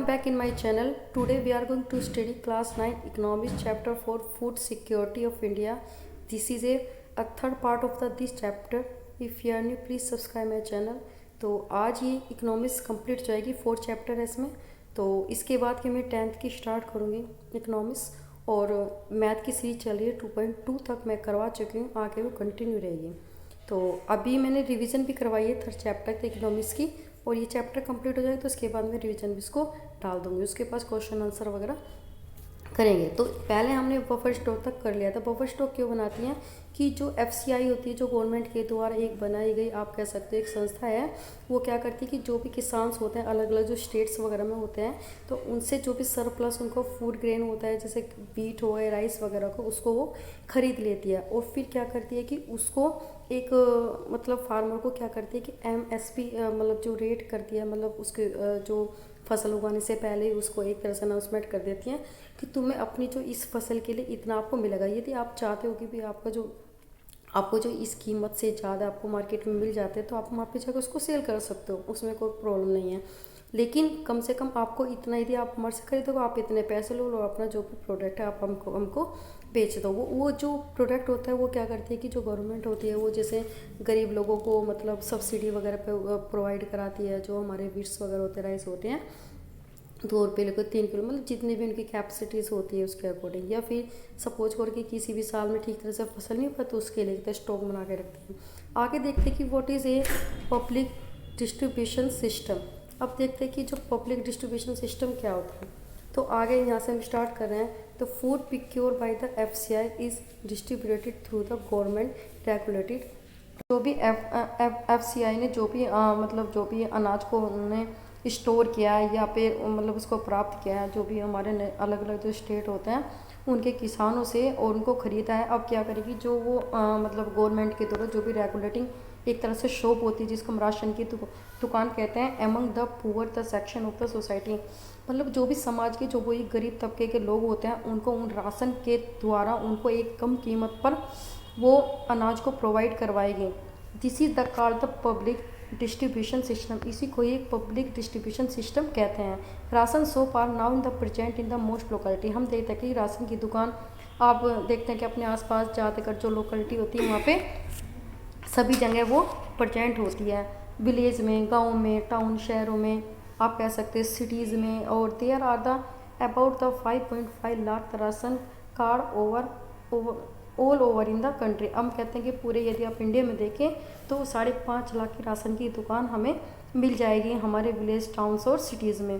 back in my channel. Today we are going to study class 9 economics chapter 4 food security of India. This is a third part of this chapter. If you are new please subscribe my channel. तो आज ये economics complete जाएगी, 4 chapter है इसमें। तो इसके बाद कि मैं 10th की स्टार्ट करूँगी इकोनॉमिक्स, और मैथ की सीरीज चल रही है 2.2 तक मैं करवा चुकी हूँ, आगे वो कंटिन्यू रहेगी। तो अभी मैंने रिवीजन भी करवाई है 3rd चैप्टर तक इकोनॉमिक्स की, और ये चैप्टर कंप्लीट हो जाए तो उसके बाद मैं रिवीजन भी इसको डाल दूँगी, उसके पास क्वेश्चन आंसर वगैरह करेंगे। तो पहले हमने बफर स्टॉक तक कर लिया था। बफर स्टॉक क्यों बनाती हैं कि जो FCI होती है, जो गवर्नमेंट के द्वारा एक बनाई गई, आप कह सकते हो एक संस्था है, वो क्या करती है कि जो भी किसान होते हैं अलग अलग जो स्टेट्स वगैरह में होते हैं, तो उनसे जो भी सरप्लस उनको फूड ग्रेन होता है, जैसे वीट हो या राइस वगैरह को, उसको वो खरीद लेती है और फिर क्या करती है कि उसको एक मतलब फार्मर को क्या करती है कि MSP मतलब जो रेट करती है, मतलब उसके जो फसल उगाने से पहले उसको एक तरह से अनाउंसमेंट कर देती हैं कि तुम्हें अपनी जो इस फसल के लिए इतना आपको मिलेगा। यदि आप चाहते हो कि भी आपको जो इस कीमत से ज़्यादा आपको मार्केट में मिल जाते हैं, तो आप वहाँ पे जाकर उसको सेल कर सकते हो, उसमें कोई प्रॉब्लम नहीं है। लेकिन कम से कम आपको इतना, यदि आप हमारे से खरीदोगे, आप इतने पैसे लो लो, अपना जो भी प्रोडक्ट है आप हमको बेच दो। वो जो प्रोडक्ट होता है वो क्या करती है कि जो गवर्नमेंट होती है वो जैसे गरीब लोगों को मतलब सब्सिडी वगैरह पे प्रोवाइड कराती है। जो हमारे बीट्स वगैरह होते हैं, राइस होते हैं, 2 रुपये लेकर 3 किलो, मतलब जितनी भी उनकी कैपेसिटीज़ होती है उसके अकॉर्डिंग। या फिर सपोज करके किसी भी साल में ठीक तरह से फसल नहीं हुआ तो उसके लिए स्टॉक बना के रखते हैं। आगे देखते हैं कि what is a public distribution system. अब देखते हैं कि जो पब्लिक डिस्ट्रीब्यूशन सिस्टम क्या होता है। तो आगे यहाँ से हम स्टार्ट कर रहे हैं। तो food procure by the FCI is distributed through the government regulated. जो भी FCI ने जो भी मतलब जो भी अनाज को उन्होंने स्टोर किया है या फिर मतलब उसको प्राप्त किया है, जो भी हमारे अलग अलग जो स्टेट होते हैं उनके किसानों से, और उनको ख़रीदा है। अब क्या करेगी, जो वो मतलब गवर्नमेंट के द्वारा जो भी रेगुलेटिंग एक तरह से शॉप होती है, जिसको हम राशन की दुकान कहते हैं, among the poor the section of the society, मतलब जो भी समाज के जो वही गरीब तबके के लोग होते हैं, उनको उन राशन के द्वारा उनको एक कम कीमत पर वो अनाज को प्रोवाइड करवाएगी। This is the called the public distribution system. इसी को एक पब्लिक डिस्ट्रीब्यूशन सिस्टम कहते हैं। Ration shop are now in the present in the most locality. हम देखते हैं कि राशन की दुकान आप देखते हैं कि अपने आसपास ज़्यादातर जो लोकेलिटी होती है वहाँ पे सभी जगह वो प्रेजेंट होती है। विलेज में, गांव में, टाउन शहरों में, आप कह सकते हैं सिटीज़ में। और there are the about the 5.5 lakh ration card all over in the country. हम कहते हैं कि पूरे यदि आप इंडिया में देखें तो 5.5 लाख की राशन की दुकान हमें मिल जाएगी हमारे विलेज, टाउन्स और सिटीज़ में।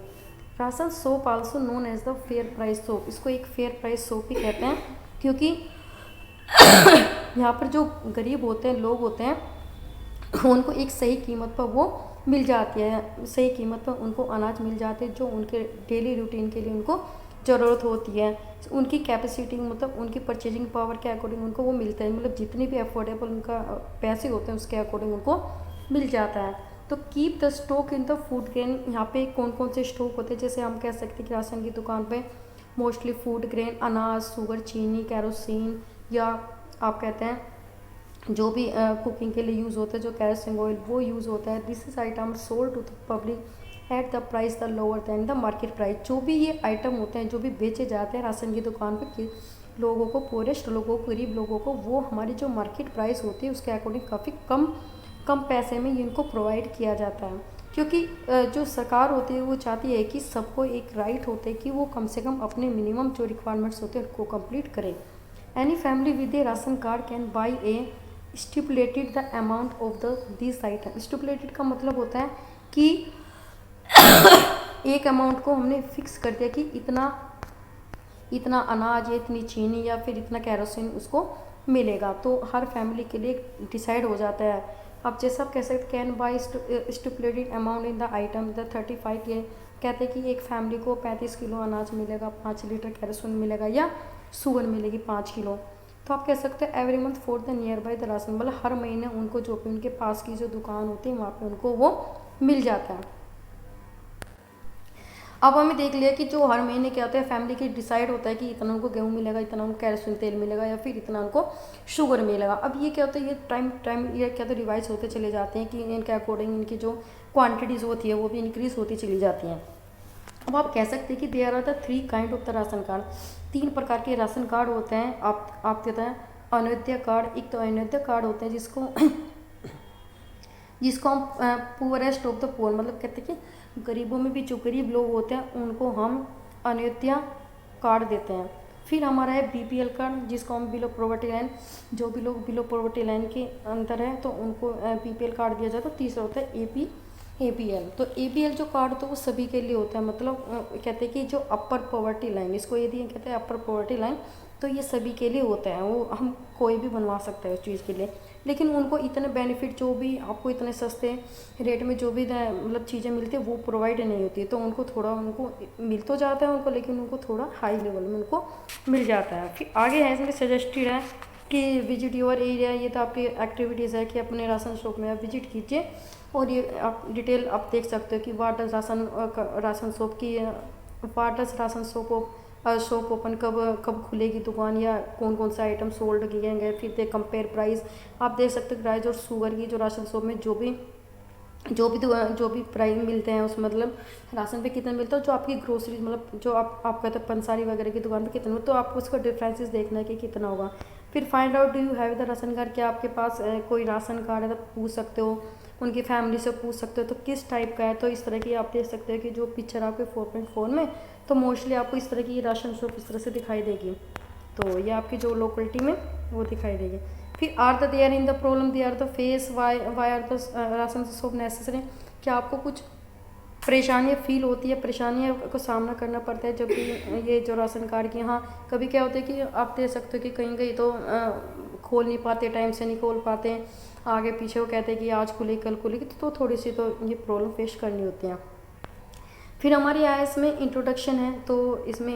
Ration shop also known as the fair price shop. इसको एक फेयर प्राइस शॉप भी कहते हैं, क्योंकि यहाँ पर जो गरीब होते हैं, लोग होते हैं, उनको एक सही कीमत पर वो मिल जाती है, सही कीमत पर उनको अनाज मिल जाते हैं जो उनके डेली रूटीन के लिए उनको ज़रूरत होती है। उनकी कैपेसिटी मतलब उनकी परचेजिंग पावर के अकॉर्डिंग उनको वो मिलता है, मतलब जितनी भी अफोर्डेबल उनका पैसे होते हैं उसके अकॉर्डिंग उनको मिल जाता है। तो keep the stock in the food grain. यहाँ पे कौन कौन से स्टॉक होते हैं, जैसे हम कह सकते हैं कि राशन की दुकान पे मोस्टली फूड ग्रेन, अनाज, शुगर, चीनी, कैरोसिन, या आप कहते हैं जो भी कुकिंग के लिए यूज़ होता है, जो कैरोसिन ऑयल वो यूज़ होता है। This is item sold to the public at the price the lower than the market price. जो भी ये आइटम होते हैं, जो भी बेचे जाते हैं राशन की दुकान पे लोगों को, पोरेस्ट लोगों को, गरीब लोगों को, वो हमारी जो मार्केट प्राइस होती है उसके अकॉर्डिंग काफ़ी कम पैसे में इनको प्रोवाइड किया जाता है। क्योंकि जो सरकार होती है वो चाहती है कि सबको एक राइट होता है कि वो कम से कम अपने मिनिमम जो रिक्वायरमेंट्स होते हैं उनको कंप्लीट करें। Any family with A ration card can buy A stipulated the amount of the this item. Stipulated का मतलब होता है कि एक अमाउंट को हमने फिक्स कर दिया कि इतना अनाज या इतनी चीनी या फिर इतना कैरोसिन उसको मिलेगा, तो हर फैमिली के लिए डिसाइड हो जाता है। अब जैसा आप कह सकते can buy stipulated amount in the item the 35। ये कहते हैं कि एक फैमिली को 35 किलो अनाज मिलेगा, 5 लीटर कैरोसिन मिलेगा, या शुगर मिलेगी 5 किलो। तो आप कह सकते हैं every month for the near by the ration, मतलब हर महीने उनको जो भी उनके पास की जो दुकान होती है वहाँ पे उनको वो मिल जाता है। अब हमें देख लिया कि जो हर महीने क्या होता है, फैमिली की डिसाइड होता है कि इतना उनको गेहूँ मिलेगा, इतना उनको कैरोसिन तेल मिलेगा, या फिर इतना उनको शुगर मिलेगा। अब ये क्या होता है, ये टाइम ये क्या होता है रिवाइज होते चले जाते हैं कि इनके अकॉर्डिंग इनकी जो क्वांटिटीज़ होती है वो भी इंक्रीज़ होती चली जाती हैं। अब आप कह सकते हैं कि there are the 3 kind of the ration card, 3 प्रकार के राशन कार्ड होते हैं। आप कहते हैं अनोदय कार्ड। एक तो अनोदय कार्ड होते हैं जिसको जिसको हम पुअरेस्ट ऑफ द पुअर, मतलब कहते हैं कि गरीबों में भी जो गरीब लोग होते हैं उनको हम अनोदय कार्ड देते हैं। फिर हमारा है बीपीएल कार्ड, जिसको हम बिलो पॉवर्टी लाइन, जो भी लोग बिलो पॉवर्टी लाइन के अंदर है तो उनको बीपीएल कार्ड दिया जाता है। तो तीसरा होता है एपीएल। तो एपीएल जो कार्ड तो वो सभी के लिए होता है, मतलब कहते हैं कि जो अपर पॉवर्टी लाइन, इसको यदि कहते हैं अपर पॉवर्टी लाइन, तो ये सभी के लिए होता है। वो हम कोई भी बनवा सकता है उस चीज़ के लिए, लेकिन उनको इतने बेनिफिट जो भी आपको इतने सस्ते रेट में जो भी मतलब चीज़ें मिलती है वो प्रोवाइड नहीं होती है। तो उनको थोड़ा उनको मिल तो जाता है उनको, लेकिन उनको थोड़ा हाई लेवल में उनको मिल जाता है। फिर आगे है इसमें सजेस्टेड है कि विजिट योर एरिया, ये तो आपकी एक्टिविटीज़ है कि अपने राशन शॉप में आप विजिट कीजिए और ये आप डिटेल आप देख सकते हो कि वाट डज राशन शॉप की what does ration shop open कब खुलेगी दुकान, या कौन कौन से आइटम सोल्ड किए गए। फिर दे कंपेयर प्राइस, आप देख सकते हो प्राइस और शुगर की जो राशन शॉप में जो भी प्राइस मिलते हैं उस मतलब राशन पे कितना मिलता है, जो आपकी ग्रोसरी मतलब जो आप कहते हैं पंसारी वगैरह की दुकान पे कितना, तो आपको उसका डिफरेंसेस देखना है कि कितना होगा। फिर find out do you have the ration card, क्या आपके पास कोई राशन कार्ड है, तो पूछ सकते हो, उनकी फैमिली से पूछ सकते हो तो किस टाइप का है। तो इस तरह की आप देख सकते हो कि जो पिक्चर आपके 4.4 में, तो मोस्टली आपको इस तरह की राशन शॉप इस तरह से दिखाई देगी। तो ये आपकी जो लोकेलिटी में वो दिखाई देगी। फिर are the there in the problem they are the face why are the ration shop necessary, क्या आपको कुछ परेशानियाँ फील होती है, परेशानियों को सामना करना पड़ता है जब भी ये जो राशन कार्ड की, हाँ कभी क्या होता है कि आप देख सकते हो कि कहीं कहीं तो खोल नहीं पाते, टाइम से नहीं खोल पाते हैं, आगे पीछे वो कहते हैं कि आज खुलेगी कल खुलेगी, तो थोड़ी सी तो ये प्रॉब्लम फेस करनी होती है। फिर हमारी आया इसमें इंट्रोडक्शन है, तो इसमें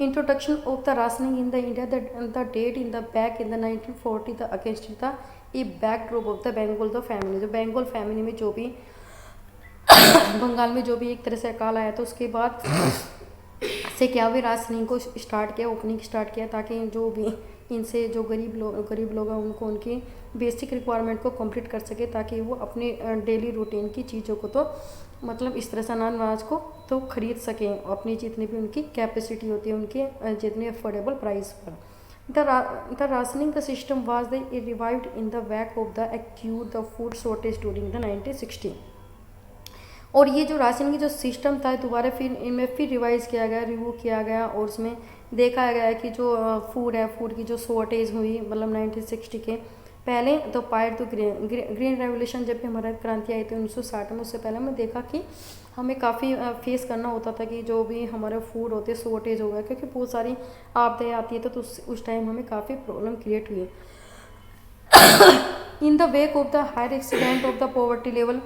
introduction of the rationing in the India, the date in the back in the 1940 the against the a backdrop of the Bengal the family, जो बंगाल फैमिली में जो भी बंगाल में जो भी एक तरह से अकाल आया, तो उसके बाद से क्या हुई राशनिंग को स्टार्ट किया, ओपनिंग स्टार्ट किया, ताकि जो भी इनसे जो गरीब लोग हैं उनको उनकी बेसिक रिक्वायरमेंट को कंप्लीट कर सके, ताकि वो अपने डेली रूटीन की चीज़ों को तो मतलब इस तरह से अनाज को तो खरीद सकें अपनी जितनी भी उनकी कैपेसिटी होती है, उनके जितने अफोर्डेबल प्राइस पर। The rationing the system was the revived in the wake of the acute the food shortage during the 1960। और ये जो राशन की जो सिस्टम था दोबारा फिर इनमें फिर रिवाइज़ किया गया, रिव्यू किया गया, और उसमें देखा गया कि जो फूड की जो शॉर्टेज हुई मतलब 1960 के पहले, तो पायर तो ग्रीन रेवोल्यूशन जब भी हमारा क्रांति आई थी 1960 में, उससे पहले हमने देखा कि हमें काफ़ी फेस करना होता था कि जो भी हमारे फूड होते हैं शॉर्टेज हो गया, क्योंकि बहुत सारी आपदाएं आती है, तो उस टाइम हमें काफ़ी प्रॉब्लम क्रिएट हुई in the wake of the higher accident of the poverty level.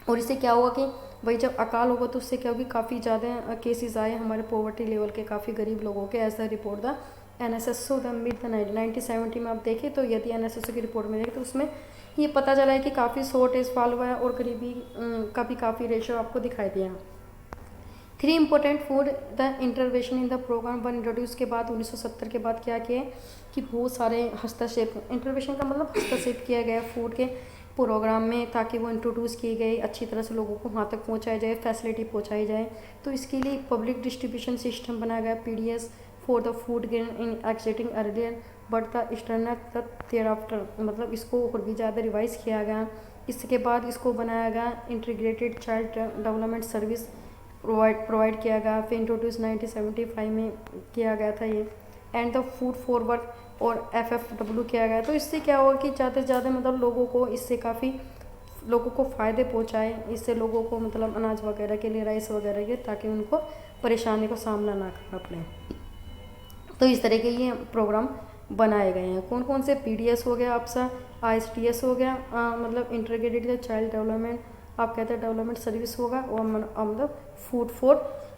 और इससे क्या हुआ कि भाई जब अकाल होगा तो उससे क्या होगी, काफ़ी ज़्यादा केसेस आए हमारे पॉवर्टी लेवल के, काफ़ी गरीब लोगों के, ऐसा report the NSSO the mid the 1970 में आप देखें, तो यदि एनएसएसओ की रिपोर्ट में देखें तो उसमें ये पता चला है कि काफ़ी शॉर्टेज फॉल हुआ है और गरीबी का भी काफ़ी रेशो आपको दिखाई दिया। 3 important food the intervention in the programme one introduce के बाद 1970 के बाद क्या किया कि बहुत सारे हस्तक्षेप, इंटरवेंशन का मतलब हस्तक्षेप किया गया फूड के प्रोग्राम में, ताकि वो इंट्रोड्यूस किए गए, अच्छी तरह से लोगों को वहाँ तक पहुँचाया जाए, फैसिलिटी पहुँचाई जाए। तो इसके लिए पब्लिक डिस्ट्रीब्यूशन सिस्टम बनाया गया, PDS for the food grain in existing earlier but the standard thereafter, मतलब इसको और भी ज़्यादा रिवाइज किया गया। इसके बाद इसको बनाया गया integrated child development service provide किया गया, फिर इंट्रोड्यूस 1975 में किया गया था ये, एंड द फूड फॉरवर्ड और FFW किया गया। तो इससे क्या होगा कि ज़्यादा से ज़्यादा मतलब लोगों को इससे काफ़ी लोगों को फ़ायदे पहुँचाए, इससे लोगों को मतलब अनाज वगैरह के लिए, राइस वगैरह के, ताकि उनको परेशानी का सामना ना करना पड़े। तो इस तरह के ये प्रोग्राम बनाए गए हैं। कौन कौन से PDS हो गया आपका, ISTS हो गया, मतलब इंटीग्रेटेड चाइल्ड डेवलपमेंट आप कहते हैं डेवलपमेंट सर्विस होगा, और मतलब फूड फॉर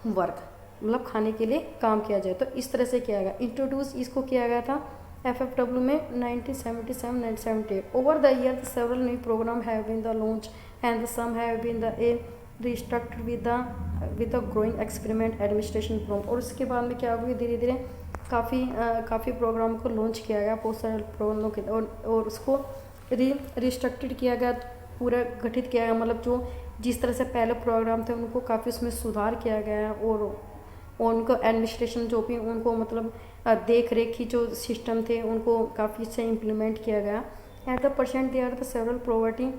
वर्क मतलब खाने के लिए काम किया जाए। तो इस तरह से किया गया, इंट्रोड्यूस इसको किया गया था FFW में 1977-1978। Over the year several new program have been the launch and some have been the restructured with the growing experiment administration program. और उसके बाद में क्या हुआ, धीरे धीरे काफ़ी प्रोग्राम को लॉन्च किया गया, बहुत सारे प्रोग्रामों के, और उसको रिस्ट्रक्टेड किया गया, पूरा गठित किया गया, मतलब जो जिस तरह से पहले प्रोग्राम थे उनको काफ़ी उसमें सुधार किया गया है, और उनको एडमिनिस्ट्रेशन जो भी उनको मतलब देख रेख की जो सिस्टम थे उनको काफ़ी से इम्प्लीमेंट किया गया। At the percent they are the several poverty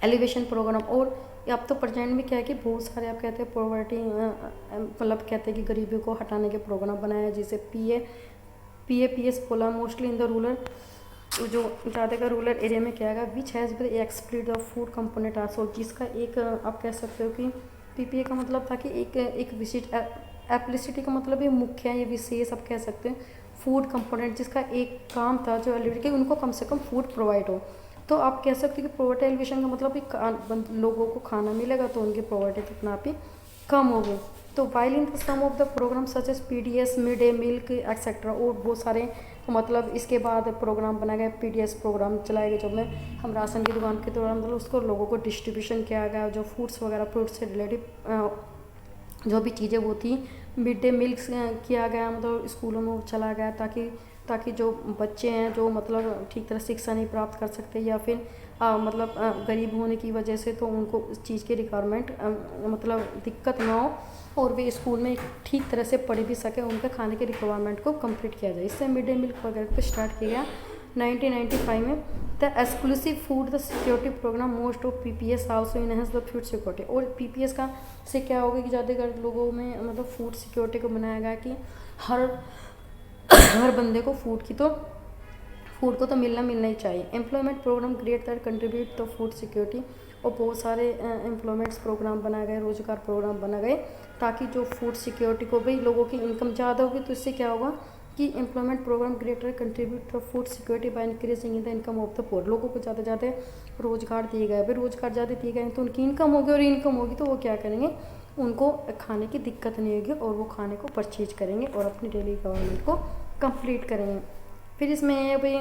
alleviation program. और अब तो प्रेजेंट में क्या है कि बहुत सारे आप कहते हैं पॉवर्टी मतलब कहते हैं कि गरीबी को हटाने के प्रोग्राम बनाए हैं, जैसे PAPS बोला मोस्टली इन द रूरल, जो ज़्यादातर रूरल एरिया में क्या है which has been exploit the food component also, जिसका एक आप कह सकते हो कि PPA का मतलब था कि एक विशिष्ट एप्लिसिटी का मतलब ये मुख्य है, ये विशेष आप कह सकते हैं फूड कंपोनेंट, जिसका एक काम था जो एलिवेट कि उनको कम से कम फूड प्रोवाइड हो। तो आप कह सकते हो कि पॉवर्टी एलिवेशन का मतलब लोगों को खाना मिलेगा तो उनकी पॉवर्टी कितना भी कम होगी। तो while in the some of the program such as PDS mid day meal etcetera, और बहुत सारे मतलब इसके बाद प्रोग्राम बनाए गए, PDS प्रोग्राम चलाए गए, जो में हम राशन की दुकान के दौरान मतलब उसको लोगों को डिस्ट्रीब्यूशन किया गया, जो फूड्स वगैरह फ्रूट्स से रिलेटिव जो भी चीज़ें वो थी मिड डे मील किया गया, मतलब स्कूलों में वो चला गया, ताकि जो बच्चे हैं जो मतलब ठीक तरह शिक्षा नहीं प्राप्त कर सकते या फिर मतलब गरीब होने की वजह से, तो उनको उस चीज़ की रिक्वायरमेंट मतलब दिक्कत ना हो और वे स्कूल में ठीक तरह से पढ़ भी सके, उनके खाने की रिक्वायरमेंट को कंप्लीट किया जाए। इससे मिड डे मील वगैरह को स्टार्ट किया गया 1995 में। The exclusive food the security program most of PPS also enhance the food security. और PPS का से क्या होगा कि ज़्यादातर लोगों में मतलब फूड सिक्योरिटी को बनाया गया कि हर बंदे को फूड को तो मिलना ही चाहिए। Employment program create that contribute the food security, और बहुत सारे एम्प्लॉयमेंट्स प्रोग्राम बनाए गए, रोजगार प्रोग्राम बनाए गए, ताकि जो फूड सिक्योरिटी को भाई लोगों की इनकम ज़्यादा होगी तो इससे क्या होगा कि employment program creator contribute the food security by increasing in the income of the poor. लोगों को ज़्यादा रोजगार दिए गए, भाई रोजगार ज़्यादा दिए गए तो उनकी इनकम होगी, और इनकम होगी तो वो क्या करेंगे, उनको खाने की दिक्कत नहीं होगी और वो खाने को परचेज करेंगे और अपनी डेली रिक्वायरमेंट को कंप्लीट करेंगे। फिर इसमें भाई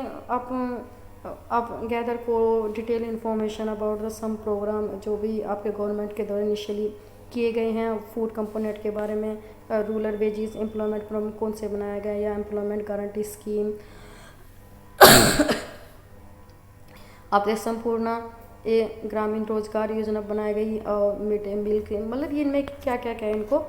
आप गैदर को detail information about the some program जो भी आपके गवर्नमेंट के द्वारा इनिशियली किए गए हैं फूड कंपोनेंट के बारे में, रूरल वेजेस एम्प्लॉयमेंट प्रोग्राम कौन से बनाया गया, या एम्प्लॉयमेंट गारंटी स्कीम आप संपूर्ण ये ग्रामीण रोजगार योजना बनाई गई, और मिड डे मील के मतलब इनमें क्या क्या क्या इनको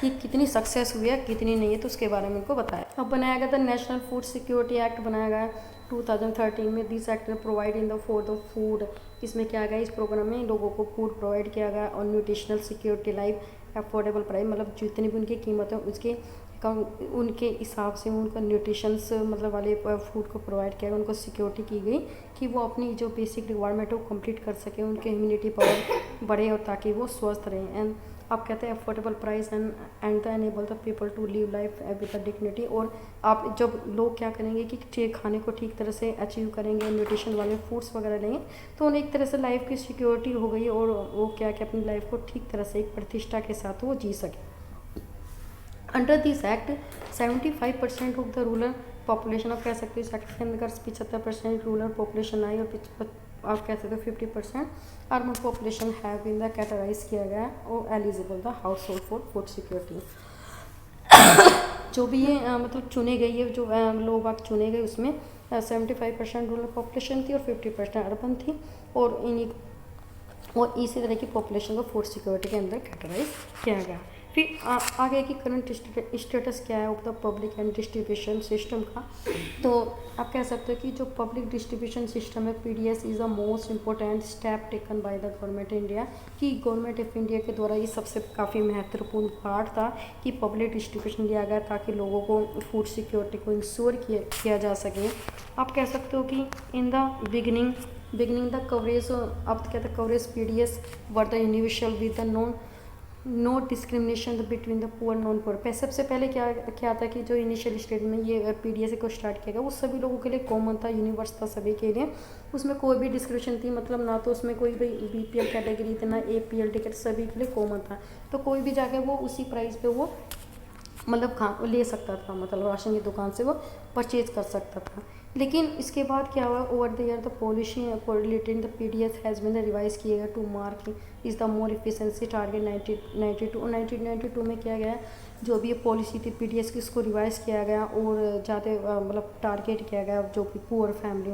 ये कितनी सक्सेस हुई है कितनी नहीं है तो उसके बारे में इनको बताया। अब बनाया गया था नेशनल फूड सिक्योरिटी एक्ट बनाया गया 2013 में। This act provide in the for the food, इसमें क्या गया इस प्रोग्राम में लोगों को फूड प्रोवाइड किया गया, और nutritional security life affordable price, मतलब जितनी भी उनकी कीमत है उसके उनके हिसाब से उनका न्यूट्रिशंस मतलब वाले फूड को प्रोवाइड किया गया, उनको सिक्योरिटी की गई कि वो अपनी जो बेसिक रिक्वायरमेंट है वो कंप्लीट कर सकें, उनके इम्यूनिटी पावर बढ़े और ताकि वो स्वस्थ रहें। एंड आप कहते हैं affordable price and the enable the people to live life with the dignity. और आप जब लोग क्या करेंगे कि ठीक खाने को ठीक तरह से अचीव करेंगे, न्यूट्रिशन वाले फूड्स वगैरह लेंगे, तो उन्हें एक तरह से लाइफ की सिक्योरिटी हो गई और वो क्या कि अपनी लाइफ को ठीक तरह से एक प्रतिष्ठा के साथ वो जी सके। Under this act 75% of the rural population, आप कह सकते हो इस एक्ट के अंदर 75% रूरल पॉपुलेशन आई, और आप कह सकते हो 50% urban population have been the categorise किया गया और eligible the household for food security. जो भी ये मतलब चुने गई है, जो लोग बाग चुने गए उसमें 75% रूरल पॉपुलेशन थी और 50% अर्बन थी, और इसी तरह की पॉपुलेशन को फूड सिक्योरिटी के अंदर कैटेगराइज किया गया। फिर आगे की करंट स्टेटस क्या है of the public and distribution system का, तो आप कह सकते हो कि जो पब्लिक डिस्ट्रीब्यूशन सिस्टम है PDS is the most important step taken by the government India, कि गवर्नमेंट ऑफ इंडिया के द्वारा ये सबसे काफ़ी महत्वपूर्ण पार्ट था कि पब्लिक डिस्ट्रीब्यूशन लिया गया ताकि लोगों को फूड सिक्योरिटी को इंश्योर किया जा सके। आप कह सकते हो कि in the beginning the coverage, आप कहते हैं coverage PDS were the universal with the no discrimination between the poor non poor. सबसे पहले क्या था कि जो इनिशियल स्टेज में ये PDS को स्टार्ट किया गया वो सभी लोगों के लिए कॉमन था, यूनिवर्स था सभी के लिए, उसमें कोई भी डिस्क्रिमिनेशन थी, मतलब ना तो उसमें कोई भी BPL कैटेगरी थी ना APL टिकट, सभी के लिए कॉमन था। तो कोई भी जाके वो उसी प्राइस पे वो मतलब ले सकता था, मतलब राशन की दुकान से वो परचेज कर सकता था। लेकिन इसके बाद क्या हुआ, over the year the policy related the PDS has been revise किया गया to mark is the more efficiency target 1992 में किया गया। जो भी ये पॉलिसी थी PDS की, इसको रिवाइज किया गया और ज़्यादा मतलब टारगेट किया गया जो भी पुअर फैमिली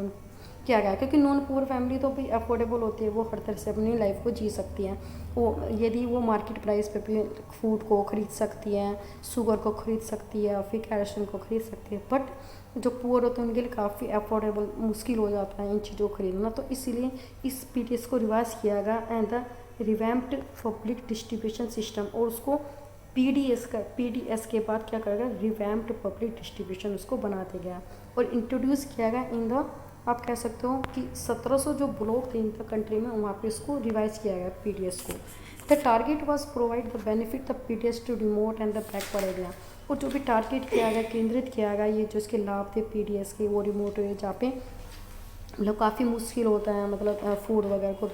किया गया, क्योंकि नॉन पुअर फैमिली तो भी अफोर्डेबल होती है, वो हर तरह से अपनी लाइफ को जी सकती हैं। वो यदि वो मार्केट प्राइस पे भी फूड को खरीद सकती हैं, शुगर को खरीद सकती है और फिर कैल्शियम को खरीद सकती है। बट जो पुअर होते हैं उनके लिए काफ़ी अफोर्डेबल मुश्किल हो जाता है इन चीज़ों को खरीदना। तो इसीलिए इस पीडीएस को रिवाइज किया गया and the revamped public distribution system, और उसको पीडीएस के बाद क्या करेगा, रिवैम्प्ड पब्लिक डिस्ट्रीब्यूशन उसको बनाते गया और इंट्रोड्यूस किया गया इन द, आप कह सकते हो कि 1700 जो ब्लॉक थे इन द कंट्री में, वहाँ पे इसको रिवाइज किया गया पीडीएस को। The target was provide the benefit the PDS to remote and the backward area, और जो भी टारगेट किया गया, केंद्रित किया गया, ये जो इसके लाभ थे पीडीएस के, वो रिमोट एरिया जहाँ पे मतलब काफ़ी मुश्किल होता है, मतलब फूड वगैरह को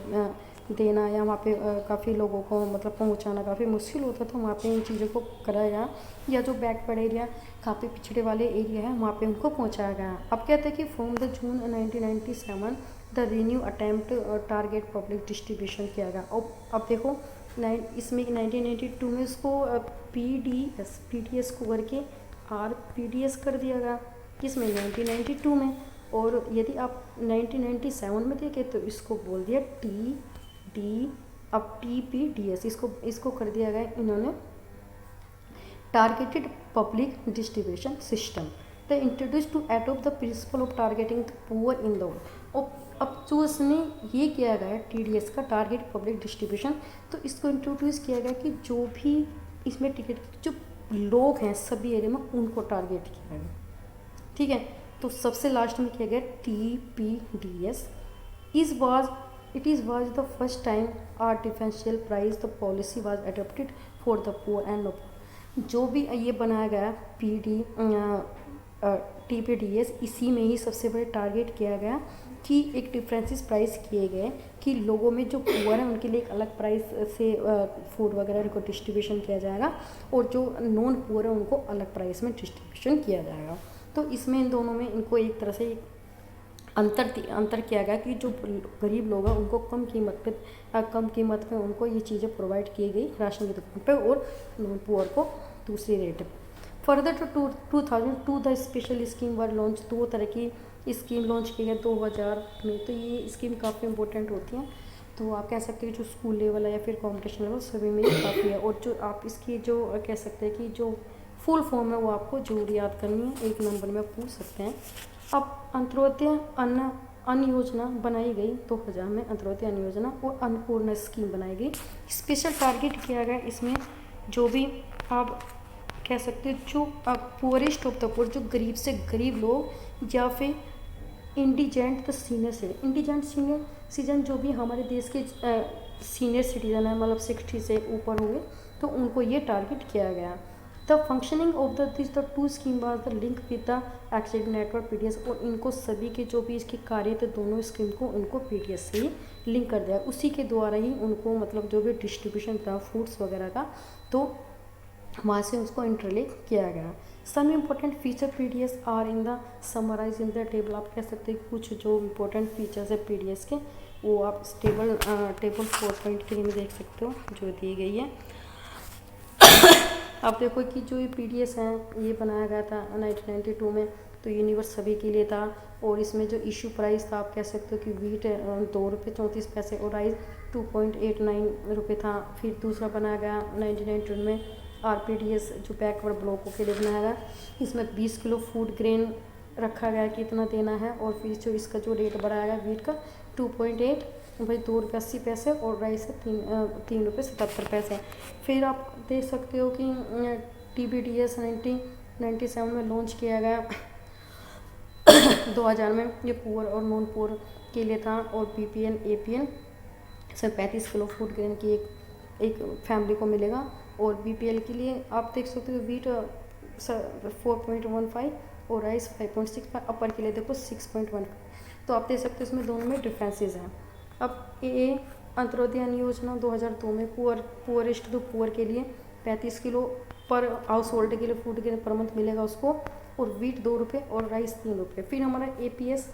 देना या वहाँ पे काफ़ी लोगों को मतलब पहुँचाना काफ़ी मुश्किल होता, तो वहाँ पे इन चीज़ों को कराया गया। या जो बैकवर्ड एरिया, काफ़ी पिछड़े वाले एरिया है, वहाँ पे उनको पहुँचाया गया। अब कहते हैं कि from the June 1997 the renew attempt target public distribution किया गया। और अब देखो इसमें 1992 में इसको पीडीएस को करके आरपीडीएस कर दिया गया, किसमें 1992 में। और यदि आप 1997 में देखें तो इसको बोल दिया अब टीपीडीएस, इसको कर दिया गया इन्होंने targeted public distribution system. The introduce to adopt the principle of targeting the poor in the world. और अब जो इसने ये किया गया टीडीएस का टारगेट पब्लिक डिस्ट्रीब्यूशन, तो इसको इंट्रोड्यूस किया गया कि जो भी इसमें टिकट जो लोग हैं सभी एरिया में उनको टारगेट किया गया, ठीक है। तो सबसे लास्ट में किया गया TPDS. It was the first time our differential price the policy was adopted for the poor and no poor। जो भी ये बनाया गया टीपीडीएस, इसी में ही सबसे बड़े टारगेट किया गया कि एक डिफरेंसेस प्राइस किए गए कि लोगों में जो पुअर है उनके लिए एक अलग प्राइस से फूड वगैरह को डिस्ट्रीब्यूशन किया जाएगा, और जो नॉन पुअर है उनको अलग प्राइस में डिस्ट्रीब्यूशन किया जाएगा। तो इसमें इन दोनों में इनको एक तरह से अंतर किया गया कि जो गरीब लोग हैं उनको कम कीमत पे उनको ये चीज़ें प्रोवाइड की गई राशन की दुकान पे, और नॉन पुअर को दूसरी रेट पे। Further to 2002 the special scheme were launch, 2 तरह की स्कीम लॉन्च की गई 2000 में। तो ये स्कीम काफ़ी इंपॉर्टेंट होती हैं, तो आप कह सकते हैं जो स्कूल लेवल है या फिर कॉम्पिटिशन लेवल सभी में काफ़ी है। और जो आप इसकी जो कह सकते हैं कि जो फुल फॉर्म है वो आपको जरूर याद करनी है, 1 नंबर में पूछ सकते हैं। अब अंत्योदय अन्न योजना बनाई गई 2000 में, अंत्योदय अन्न योजना और अन्नपूर्णा स्कीम बनाई गई। स्पेशल टारगेट किया गया इसमें जो भी आप कह सकते हो जो पुअरेस्ट ऑफ द पुअर, जो गरीब से गरीब लोग या फिर indigent the senior citizen, indigent senior citizen जो भी हमारे देश के सीनियर सिटीजन है, मतलब 60 से ऊपर हुए, तो उनको ये टारगेट किया गया। The functioning of the 2 scheme was the link with the access network PDS, और इनको सभी के जो भी इसके कार्य थे दोनों स्कीम को उनको पीडीएस से ही लिंक कर दिया, उसी के द्वारा ही उनको मतलब जो भी डिस्ट्रीब्यूशन था फूड्स वगैरह का, तो वहाँ से उसको इंटरलिंक किया गया। Some important feature PDS are in the summarise in the table, आप कह सकते हैं कुछ जो इम्पोर्टेंट फीचर्स है पीडीएस के वो आप टेबल 4.3 में देख सकते हो जो दी गई है। आप देखो कि जो ये पीडीएस है ये बनाया गया था 1992 में, तो यूनिवर्स सभी के लिए था, और इसमें जो इशू प्राइस था आप कह सकते हो कि वीट 2 रुपये 34 पैसे और राइस 2.89 रुपये था। फिर दूसरा बनाया गया 1992 में आरपीडीएस जो बैकवर्ड ब्लॉकों के लिए बनाया गया, इसमें 20 किलो फूड ग्रेन रखा गया कितना देना है, और फिर जो इसका जो रेट बढ़ाया गया वीट का 2.8 भाई 2 रुपये 80 पैसे और राइस है 3 रुपये 77 पैसे। फिर आप देख सकते हो कि टीपीडीएस 1997 में लॉन्च किया गया 2000 में, ये पुअर और नॉन पुअर के लिए था, और बीपीएल एपीएल से 35 किलो फूड ग्रेन की एक फैमिली को मिलेगा, और बीपीएल के लिए आप देख सकते हो वीट 4.15 और राइस 5.65, अपर के लिए देखो 6.1। तो आप देख सकते हो इसमें दोनों में डिफरेंसेस हैं। अब ये अंत्योदय अन्न योजना 2002 में पुअरेस्ट टू पुअर के लिए 35 किलो पर हाउस होल्ड के लिए फूड ग्रेन पर मंथ मिलेगा उसको, और वीट 2 रुपये और राइस 3 रुपये। फिर हमारा एपीएस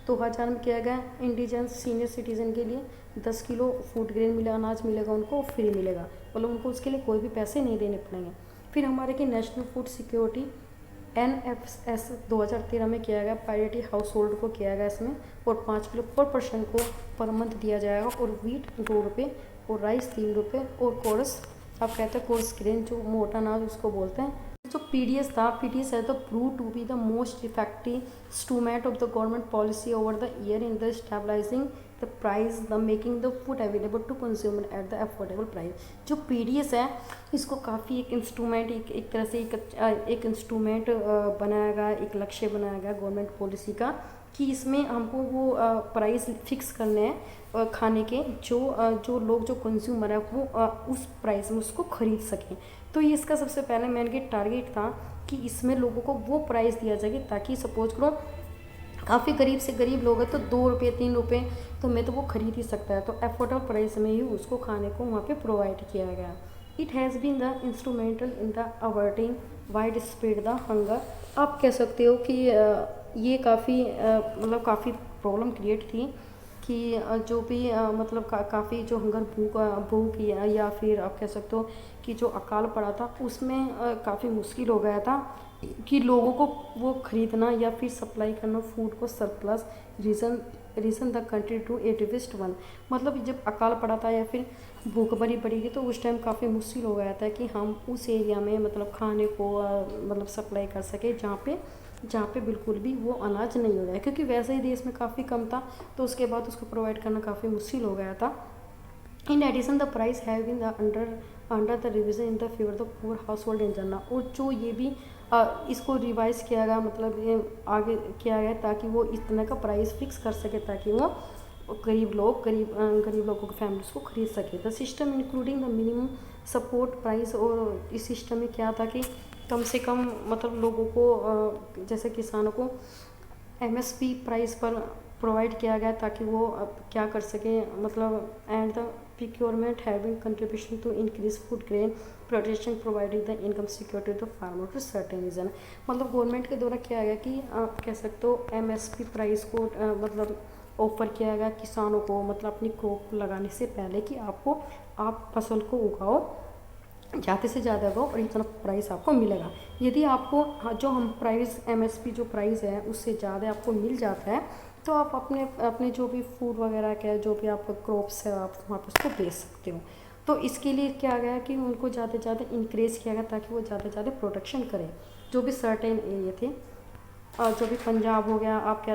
2000 में किया गया इंडिजेंस सीनियर सिटीजन के लिए 10 किलो फूड ग्रेन मिलेगा, अनाज मिलेगा उनको फ्री मिलेगा, मतलब उनको उसके लिए कोई भी पैसे नहीं देने पड़ेंगे। फिर हमारे की नेशनल फूड सिक्योरिटी NFS 2013 में किया गया, प्रायोरिटी हाउस होल्ड को किया गया इसमें, और 5 किलो पर पर्सन को पर मंथ दिया जाएगा, और वीट 2 रुपये, और राइस 3 रुपये, और कोरस आप कहते हैं कोर्स ग्रेन जो मोटा अनाज उसको बोलते हैं। जो PDS था, PDS है तो prove to be the most effective instrument of the government policy over the year in the stabilising the price, the making the food available to consumer at the affordable price. जो PDS है इसको काफ़ी एक instrument, एक तरह से एक instrument बनाया गया, एक लक्ष्य बनाया गया गवर्नमेंट पॉलिसी का, कि इसमें हमको वो प्राइस फिक्स करने हैं खाने के, जो लोग जो कंज्यूमर है वो उस प्राइस में उसको ख़रीद सकें। तो ये इसका सबसे पहले मेन के टारगेट था कि इसमें लोगों को वो प्राइस दिया जाए ताकि सपोज करो काफ़ी गरीब से गरीब लोग हैं तो 2 रुपये 3 रुपये तो मैं तो वो खरीद ही सकता है, तो अफोर्डेबल प्राइस में ही उसको खाने को वहाँ पे प्रोवाइड किया गया। It has been the instrumental in the averting wide spread the hunger. आप कह सकते हो कि ये काफ़ी मतलब काफ़ी प्रॉब्लम क्रिएट थी कि जो भी मतलब काफ़ी जो हंगर भूख या फिर आप कह सकते हो कि जो अकाल पड़ा था उसमें काफ़ी मुश्किल हो गया था कि लोगों को वो ख़रीदना या फिर सप्लाई करना फूड को surplus region the country to a deficit one. मतलब जब अकाल पड़ा था या फिर भूखमरी पड़ी थी तो उस टाइम काफ़ी मुश्किल हो गया था कि हम उस एरिया में मतलब खाने को मतलब सप्लाई कर सके जहाँ पे बिल्कुल भी वो अनाज नहीं हो रहा है, क्योंकि वैसे ही देश में काफ़ी कम था तो उसके बाद उसको प्रोवाइड करना काफ़ी मुश्किल हो गया था। In addition the price have been under the revision in the favour the poor household in general. और जो ये भी इसको रिवाइज किया गया, मतलब ये आगे किया गया ताकि वो इस तरह का प्राइस फिक्स कर सके ताकि वो गरीब लोगों की फैमिलीज को खरीद सके। The system including the minimum support price. और इस सिस्टम में क्या था कि कम से कम मतलब लोगों को जैसे किसानों को MSP प्राइस पर प्रोवाइड किया गया ताकि वो क्या कर सकें, मतलब and the procurement having contribution to increase food grain protection providing the income security to farmer to certain region. मतलब गवर्नमेंट के द्वारा किया गया कि आप कह सकते हो MSP प्राइस को मतलब ऑफर किया गया किसानों को, मतलब अपनी क्रॉप लगाने से पहले कि आप फसल को उगाओ, ज़्यादा से ज़्यादा उगाओ और इतना प्राइस आपको मिलेगा। यदि आपको जो हम प्राइस MSP जो प्राइस है उससे ज़्यादा आपको मिल जाता है तो आप अपने जो भी फूड वगैरह का जो भी आपका क्रॉप्स है आप वहाँ पर उसको बेच सकते हो। तो इसके लिए क्या गया कि उनको ज़्यादा से ज़्यादा इंक्रीज़ किया गया ताकि वो ज़्यादा से ज़्यादा प्रोटेक्शन करें। जो भी सर्टेन एरिया थे जो भी पंजाब हो गया, आप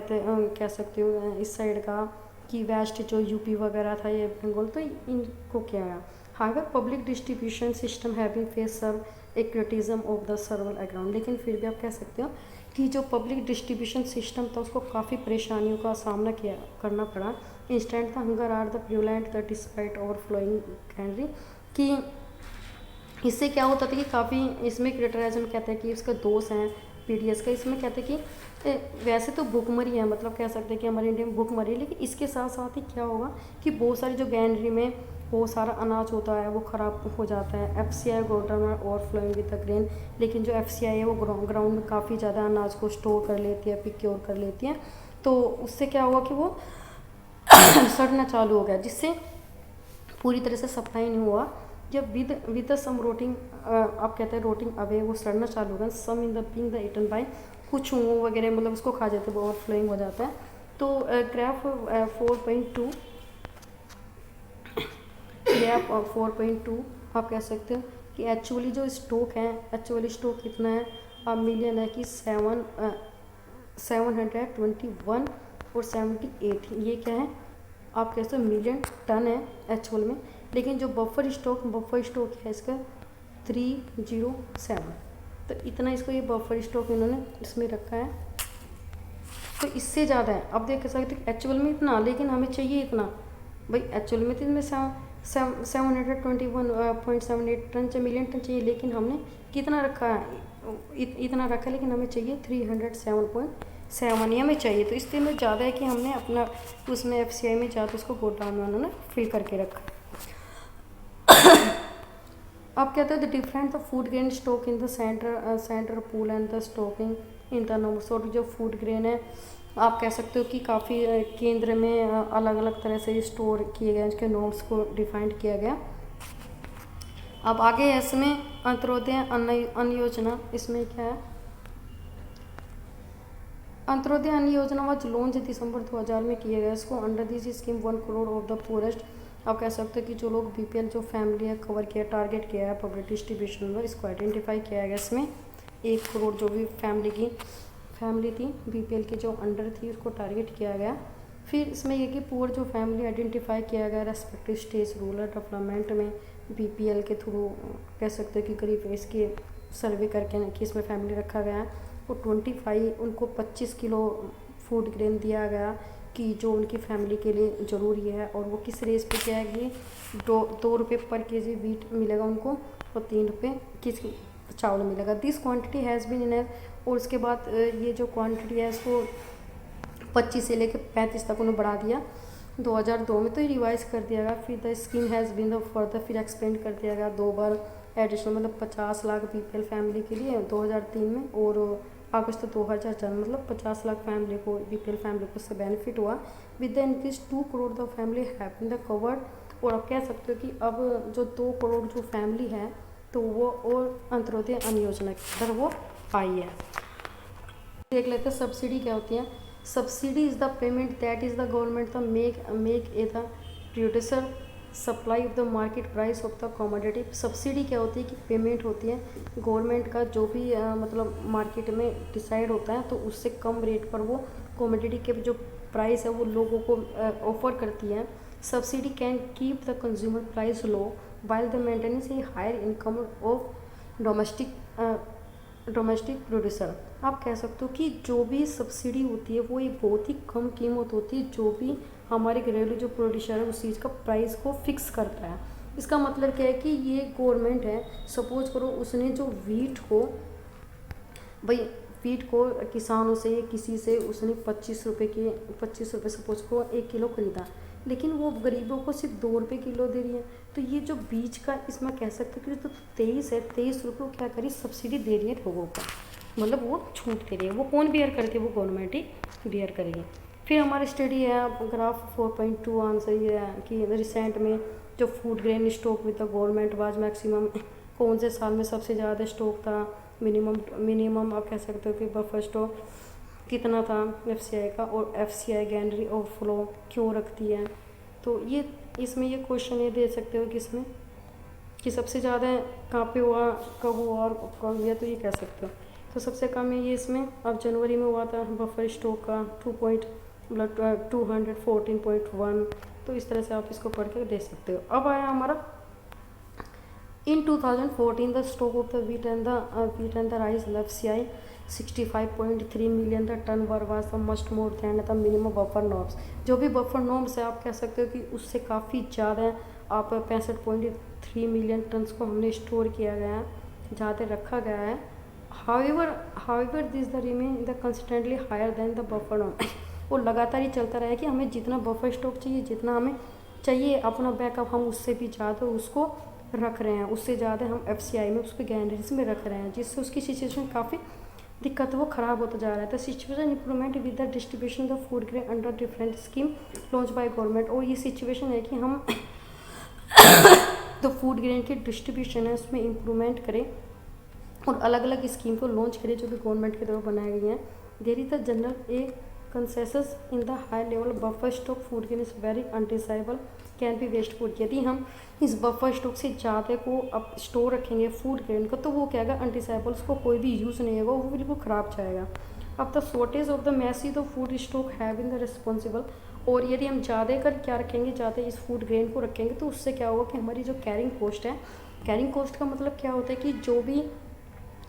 कह सकते हो इस साइड का कि वेस्ट जो UP वगैरह था ये बंगाल, तो इनको किया गया। However public distribution system having face serve a criticism of the several aground. लेकिन फिर भी आप कह सकते हो कि जो पब्लिक डिस्ट्रीब्यूशन सिस्टम था उसको काफ़ी परेशानियों का सामना करना पड़ा। इंस्टेंट था hunger are the prevalent the despite overflowing granary, कि इससे क्या होता था कि काफ़ी इसमें क्रिटिसिज्म कहते हैं कि इसका दोष है PDS का। इसमें कहते हैं कि वैसे तो भूखमरी है, मतलब कह सकते हैं कि हमारे इंडिया में भूखमरी है, लेकिन इसके साथ साथ ही क्या होगा कि बहुत सारी जो गैनरी में बहुत सारा अनाज होता है वो ख़राब हो जाता है। FCI godown overflowing with the grain, लेकिन जो FCI है वो ग्राउंड में काफ़ी ज़्यादा अनाज को स्टोर कर लेती है, प्रिक्योर कर लेती है, तो उससे क्या हुआ कि वो सड़ना चालू हो गया, जिससे पूरी तरह से सप्लाई नहीं हुआ। जब विद सम रोटिंग आप कहते हैं रोटिंग अवे, वो सड़ना चालू होगा। Some in the being the eaten by, कुछ चूहों वगैरह मतलब उसको खा जाते हैं, ओवरफ्लोइंग हो जाता है। तो ग्राफ 4.2 आप कह सकते हो कि एक्चुअली जो स्टॉक है, एक्चुअली स्टॉक कितना है, अब मिलियन है कि 721 और 78, ये क्या है आप कह सकते हो मिलियन टन है एक्चुअल में। लेकिन जो बफर स्टॉक है इसका 307, तो इतना इसको ये बफर स्टॉक इन्होंने इसमें रखा है, तो इससे ज़्यादा है। अब देख सकते हो एक्चुअल में इतना, लेकिन हमें चाहिए इतना। भाई एक्चुअल में तो इसमें 721.78 टन मिलियन टन चाहिए, लेकिन हमने कितना रखा है, इतना रखा है, लेकिन हमें चाहिए 307.7 ही हमें चाहिए। तो इसलिए में ज़्यादा है कि हमने अपना उसमें FCI में ज़्यादा उसको गोडाउन में उन्होंने फिल करके रखा। आप कहते हो the different the food grain stock in the centre pool and the stocking in the norms. और जो फूड ग्रेन है आप कह सकते हो कि काफ़ी केंद्र में अलग अलग तरह से स्टोर किए गए, उसके नॉर्म्स को डिफाइंड किया गया। अब आगे है इसमें अंत्योदय अन्न योजना, इसमें क्या है अंत्योदय अन्न योजना वॉज लॉन्च दिसंबर 2000 में किया गया। इसको under this scheme 1 crore of the poorest, आप कह सकते हो कि जो लोग बीपीएल जो फैमिली है कवर किया, टारगेट किया है पब्लिक डिस्ट्रीब्यूशन में, इसको आइडेंटिफाई किया गया। इसमें 1 करोड़ जो भी फैमिली थी बीपीएल के जो अंडर थी उसको टारगेट किया गया। फिर इसमें ये कि पुअर जो फैमिली आइडेंटिफाई किया गया रेस्पेक्टिव स्टेज रूरल डेवलपमेंट में बीपीएल के थ्रू, कह सकते हो कि करीब इसके सर्वे करके कि इसमें फैमिली रखा गया है। और 25 उनको 25 किलो फूड ग्रेन दिया गया कि जो उनकी फैमिली के लिए ज़रूरी है। और वो किस रेस पे क्या है कि 2 रुपये पर केजी वीट मिलेगा उनको और 3 रुपये किस चावल मिलेगा। This quantity has been in. और उसके बाद ये जो क्वांटिटी है इसको 25 से लेकर 35 तक उन्होंने बढ़ा दिया 2002 में, तो ये रिवाइज कर दिया गया। फिर the scheme has been the further फिर एक्सपेंड कर दिया गया 2 बार एडिशनल, मतलब 50 लाख बीपीएल फैमिली के लिए 2003 में, और अगस्त 2004 मतलब 50 लाख फैमिली को बीपीएल फैमिली को उससे बेनिफिट हुआ। With the increase 2 crore the family have been the covered. और आप कह सकते हो कि अब जो 2 करोड़ जो फैमिली है तो वो और अंत्योदय अन्न योजना की तरफ वो आई है। देख लेते हैं सब्सिडी क्या होती है। Subsidy is the payment that is the government the make a the producer supply of the market price of the commodity. Subsidy क्या होती है कि पेमेंट होती है गवर्नमेंट का जो भी मतलब मार्केट में डिसाइड होता है तो उससे कम रेट पर वो कॉमोडिटी के जो प्राइस है वो लोगों को ऑफर करती है। Subsidy can keep the consumer price low while the maintenance a higher income of domestic producer. आप कह सकते हो कि जो भी सब्सिडी होती है वो एक बहुत ही कम कीमत होती है जो भी हमारे घरेलू जो प्रोड्यूसर है उस चीज़ का प्राइस को फिक्स करता है। इसका मतलब क्या है कि ये गवर्नमेंट है, सपोज करो उसने जो वीट को किसानों से किसी से उसने 25 रुपये सपोज को 1 किलो खरीदा, लेकिन वो गरीबों को सिर्फ 2 रुपये किलो दे रही है। तो ये जो बीच का इसमें कह सकते हो कि तो 23 रुपये को क्या करी सब्सिडी दे रही है लोगों को, मतलब वो छूट दे रही है। वो कौन बियर करती है, वो गवर्नमेंट ही बियर करेगी। फिर हमारी स्टडी है ग्राफ 4.2 आंसर ये है कि रिसेंट में जो food grain stock with the government was maximum, कौन से साल में सबसे ज़्यादा स्टॉक था, मिनिमम आप कह सकते हो कि बफर स्टॉक कितना था एफसीआई का, और एफसीआई गैंडरी ओवरफ्लो क्यों रखती है। तो ये इसमें ये क्वेश्चन ये दे सकते हो कि इसमें कि सबसे ज़्यादा कहाँ पे हुआ, कब हुआ और कब हुआ, तो ये कह सकते हो। तो सबसे कम है ये इसमें अब जनवरी में हुआ था बफर स्टॉक का 214.1। तो इस तरह से आप इसको पढ़ के देख सकते हो। अब आया हमारा in 2014 the stock of the wheat and the rice FCI 65.3 million the ton were was the must more than the minimum buffer norms. जो भी बफर नॉर्म्स है आप कह सकते हो कि उससे काफ़ी ज़्यादा आप 65.3 मिलियन टन्स को हमने स्टोर किया गया है, ज़्यादा रखा गया है। However this the remain the consistently higher than the buffer norm. वो लगातार ही चलता रहा है कि हमें जितना बफर स्टॉक चाहिए, जितना हमें चाहिए अपना बैकअप, हम उससे भी ज़्यादा उसको रख रहे हैं, उससे ज़्यादा हम एफसीआई में उसको गैंडरीज में रख रहे हैं, जिससे उसकी सिचुएशन काफ़ी दिक्कत वो ख़राब होता जा रहा है। The situation improvement with the distribution the food grain under different scheme launch by government. और ये सिचुएशन है कि हम तो फूड ग्रेन की डिस्ट्रीब्यूशन है उसमें इम्प्रूवमेंट करें और अलग अलग स्कीम को लॉन्च करें जो भी गवर्नमेंट की तरफ बनाई गई हैं। There is the general a consensus in the high level buffer stock food grain is very undesirable can be waste food. यदि हम इस बफर स्टॉक से ज़्यादा को अब स्टोर रखेंगे फूड ग्रेन का तो वो क्या है अनडिसाइबल, उसको कोई भी यूज़ नहीं होगा, वो बिल्कुल ख़राब जाएगा। अब the shortage of the messy the food stock have in the responsible. और यदि हम ज़्यादा कर क्या रखेंगे, ज़्यादा इस फूड ग्रेन को रखेंगे तो उससे क्या होगा कि हमारी जो कैरिंग कॉस्ट है, कैरिंग कॉस्ट का मतलब क्या होता है कि जो भी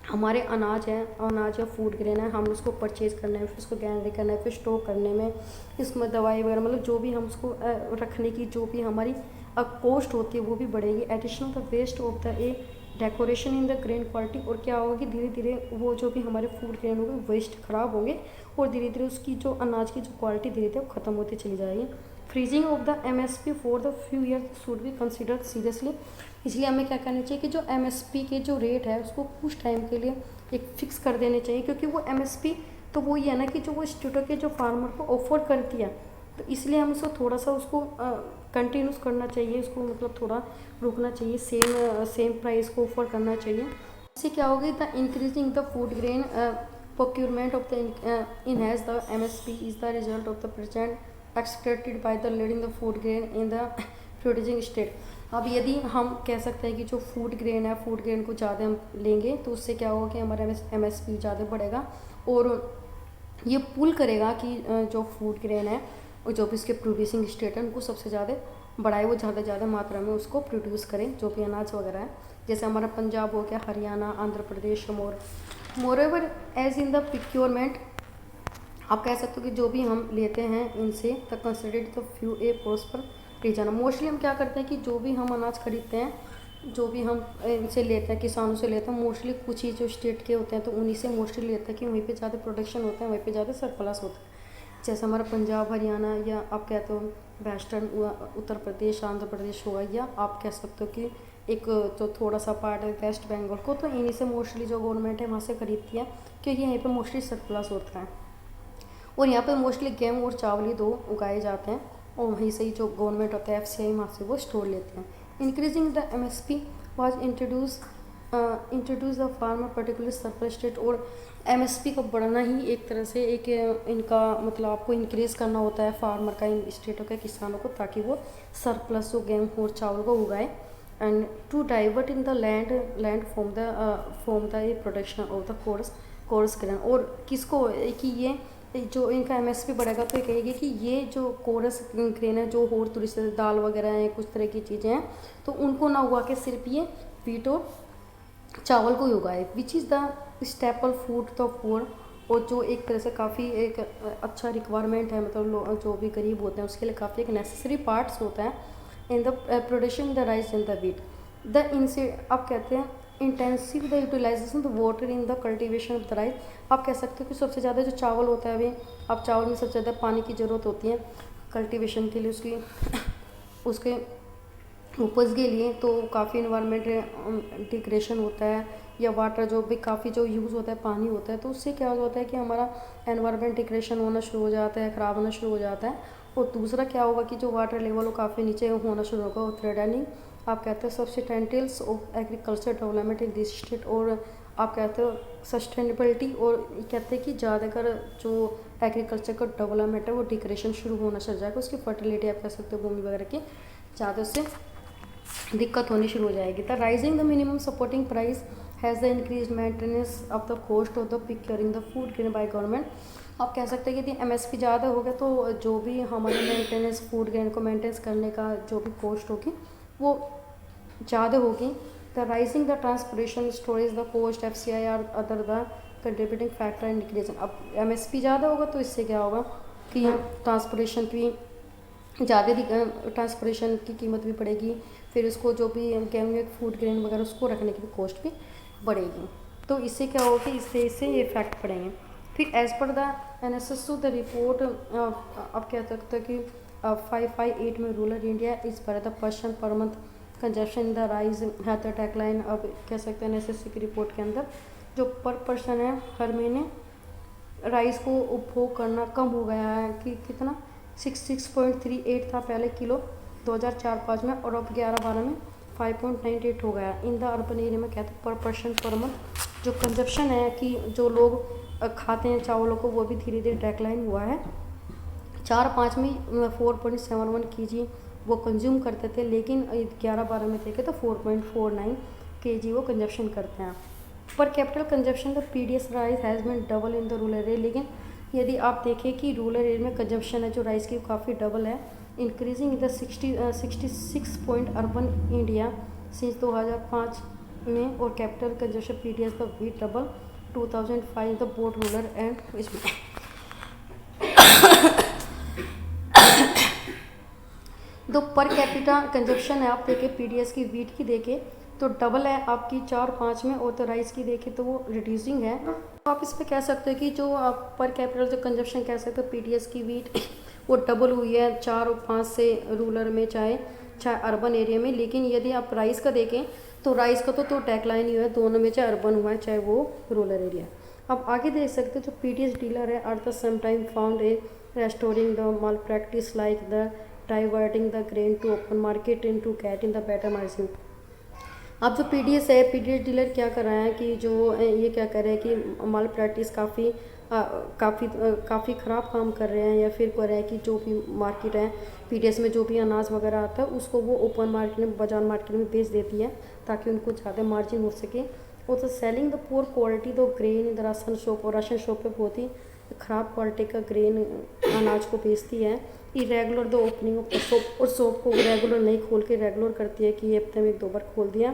हमारे अनाज या फूड ग्रेन है हम उसको परचेज़ करने में, फिर उसको गैलरी करने में, फिर स्टोर करने में, इसमें दवाई वगैरह मतलब जो भी हम उसको रखने की जो भी हमारी कॉस्ट होती है वो भी बढ़ेगी। Additional the waste of the a decoration in the grain quality. और क्या होगा कि धीरे धीरे वो जो भी हमारे फूड ग्रेन होंगे वेस्ट ख़राब होंगे और धीरे धीरे उसकी जो अनाज की जो क्वालिटी धीरे धीरे ख़त्म होती चली जाएगी। Freezing of the MSP for the few years should be considered seriously. इसलिए हमें क्या करना चाहिए कि जो एमएसपी के जो रेट है उसको कुछ टाइम के लिए एक फिक्स कर देने चाहिए, क्योंकि वो एमएसपी तो वो ये है ना कि जो वो इंस्टीट्यूट के जो फार्मर को ऑफर करती है, तो इसलिए हम उसको थोड़ा सा उसको कंटिन्यूस करना चाहिए, उसको मतलब थोड़ा रुकना चाहिए, सेम प्राइस को ऑफर करना चाहिए। इससे क्या होगी the increasing the food grain procurement of the enhanced the MSP is the result of the present extracted by the leading the food grain in the producing state. अब यदि हम कह सकते हैं कि जो फूड ग्रेन है, फूड ग्रेन को ज़्यादा हम लेंगे तो उससे क्या होगा कि हमारा MSP ज़्यादा बढ़ेगा और ये पुल करेगा कि जो फूड ग्रेन है और जो भी इसके प्रोड्यूसिंग स्टेट है उनको सबसे ज़्यादा बढ़ाए, वो ज़्यादा मात्रा में उसको प्रोड्यूस करें जो भी अनाज वगैरह है। जैसे हमारा पंजाब हो गया, Haryana, Andhra Pradesh, moreover as in the procurement, आप कह सकते हो कि जो भी हम लेते हैं इनसे the considered the few a prosper region. Mostly हम क्या करते हैं कि जो भी हम अनाज खरीदते हैं, जो भी हम इनसे लेते हैं, किसानों से लेते हैं, मोस्टली कुछ ही जो स्टेट के होते हैं तो उन्हीं से मोस्टली लेते हैं कि वहीं पे ज़्यादा प्रोडक्शन होता है, वहीं पे ज़्यादा सरप्लस होता है। जैसे हमारा पंजाब, हरियाणा या आप कहते हो वेस्टर्न उत्तर प्रदेश, आंध्र प्रदेश हुआ, या आप कह सकते हो कि एक जो थोड़ा सा पार्ट है वेस्ट बंगाल को, तो इन्हीं से मोस्टली जो गवर्नमेंट है वहाँ से खरीदती है क्योंकि यहीं पर मोस्टली सरप्लस होता है। और यहाँ पर मोस्टली गेहूँ और चावल ही दो उगाए जाते हैं और वहीं से ही जो गवर्नमेंट होता है FCI वहाँ से वो स्टोर लेते हैं। Increasing the MSP was introduce the farmer particular surplus state. और MSP को बढ़ना ही एक तरह से एक इनका मतलब आपको इंक्रीज़ करना होता है फार्मर का, इन स्टेटों के किसानों को, ताकि वो सरप्लस जो गेहूँ और चावल को उगाए and to divert in the land from the production of the coarse grain. और किसको कि ये जो इनका MSP बढ़ेगा तो ये कहेगी कि ये जो कोरस ग्रेन है, जो और दूसरी दाल वगैरह हैं, कुछ तरह की चीज़ें हैं, तो उनको ना उगा के सिर्फ ये वीट और चावल को ही उगाए, which is the staple food the poor. और जो एक तरह से काफ़ी एक अच्छा रिक्वायरमेंट है, मतलब जो भी गरीब होते हैं उसके लिए काफ़ी एक नेसेसरी पार्ट्स होता है in the production the rice and the wheat. आप कहते हैं intensive the utilisation the water in the cultivation of the rice. आप कह सकते हो कि सबसे ज़्यादा जो चावल होता है अभी, अब चावल में सबसे ज़्यादा पानी की ज़रूरत होती है कल्टिवेशन के लिए, उसके उपज के लिए, तो काफ़ी इन्वायरमेंट डिग्रेडेशन होता है या वाटर जो भी काफ़ी जो यूज़ होता है, पानी होता है, तो उससे क्या होता है कि हमारा एनवायरमेंट डिग्रेडेशन होना शुरू हो जाता है, ख़राब होना शुरू हो जाता है। और दूसरा क्या होगा कि जो वाटर लेवल वो काफ़ी नीचे होना शुरू होगा। थ्रेडनिंग आप कहते हैं substantials of agriculture development in this state. और आप कहते हो सस्टेनेबिलिटी, और कहते हैं कि ज़्यादातर जो एग्रीकल्चर का डेवलपमेंट है वो डिग्रेडेशन शुरू होना शुरू हो जाएगा, उसकी फर्टिलिटी आप कह सकते हो भूमि वगैरह की ज़्यादा से दिक्कत होनी शुरू हो जाएगी। The rising the minimum supporting price has the increase maintenance of the cost of the procuring the food grain by government. आप कह सकते हैं कि यदि MSP ज़्यादा हो गया तो जो भी हमारे मेंटेनेंस फूड ग्रेन को मेंटेनेंस करने का जो भी कॉस्ट होगी वो ज़्यादा होगी। The rising the transportation storage the cost FCI are other the contributing factor in decreasing. अब MSP ज़्यादा होगा तो इससे क्या होगा कि ट्रांसपोर्टेशन की ट्रांसपोर्टेशन की कीमत भी बढ़ेगी, फिर उसको जो भी हम कहेंगे फूड ग्रेन वगैरह उसको रखने की भी कॉस्ट भी बढ़ेगी। तो इससे क्या होगा कि इससे ये इफेक्ट पड़ेंगे। फिर as per the analysis the report आप कह सकते हो कि 558 में रूरल इंडिया इस पर the person per month consumption in the rise है द डेक्लाइन। अब कह सकते हैं एनालिसिस की रिपोर्ट के अंदर जो पर पर्सन है हर महीने राइस को उपभोग करना कम हो गया है कि कितना 66.38 था पहले किलो 2004-05 में, और अब 11-12 में 5.98 हो गया। इन द अर्बन एरिया में कहते हैं पर पर्सन पर मंथ जो कंजप्शन है कि जो लोग खाते हैं चावलों को वो भी धीरे धीरे डेक्लाइन हुआ है। 4-5 में 4.71 kg वो कंज्यूम करते थे, लेकिन 11-12 में देखे तो 4.49 kg वो कंजप्शन करते हैं। Per capital consumption the PDS rice has been double in the rural area. लेकिन यदि आप देखें कि रूरल एरिया में कंजप्शन है जो राइस की काफ़ी डबल है, increasing in the 66 point urban India since 2005 में, और capital consumption PDS the wheat double 2005 the both rural and इसमें दो पर कैपिटा कंजप्शन है आप देखें PDS की वीट की देखें तो डबल है आपकी 4-5 में, और तो राइस की देखें तो वो रिड्यूसिंग है। तो आप इस पर कह सकते हो कि जो आप पर कैपिटल जो कंजप्शन कह सकते हो PDS की वीट वो डबल हुई है 4 और 5 से रूरल में चाहे अर्बन एरिया में। लेकिन यदि आप राइस का देखें तो राइस का तो डेक्लाइन ही हुआ है दोनों में, चाहे अर्बन हुआ है चाहे वो रूरल एरिया। अब आगे देख सकते हो जो PDS डीलर है are the sometime found a restoring the malpractice like the diverting the grain to open market in to get in the better margin. अब जो पीडीएस है, पीडीएस डीलर क्या कर रहा है कि जो ये क्या कर रहे हैं कि माल प्रैक्टिस काफ़ी ख़राब काम कर रहे हैं, या फिर कर रहे हैं कि जो भी मार्केट है पीडीएस में जो भी अनाज वगैरह आता है उसको वो ओपन मार्केट में, बाजार मार्केट में बेच देती है ताकि उनको ज़्यादा मार्जिन हो सके। और तो selling the poor quality the grain in the ration shop, और राशन शॉप पे बहुत ही ख़राब क्वालिटी का ग्रेन अनाज को बेचती है। Irregular the opening of the shop, और शॉप को रेगुलर नहीं खोल के रेगुलर करती है कि ये हफ्ते में 1-2 बार खोल दिया।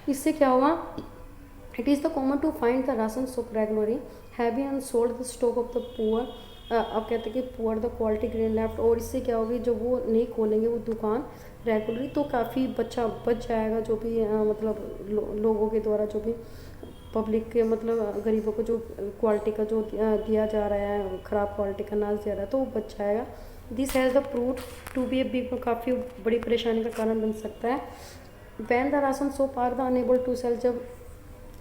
इससे क्या हुआ, it is the common to find the ration shop regularly heavy and sold the stock of the poor. अब कहते हैं कि poor the quality grain left, और इससे क्या होगी जब वो नहीं खोलेंगे वो दुकान रेगुलरली तो काफ़ी बच जाएगा जो भी मतलब लोगों के द्वारा, जो भी पब्लिक के मतलब गरीबों को जो क्वालिटी का जो दिया जा रहा है, ख़राब क्वालिटी का अनाज दिया रहा है तो वो बच जाएगा। This has the prove to be a big, काफ़ी बड़ी परेशानी का कारण बन सकता है। When the ration shop are the unable to sell, जब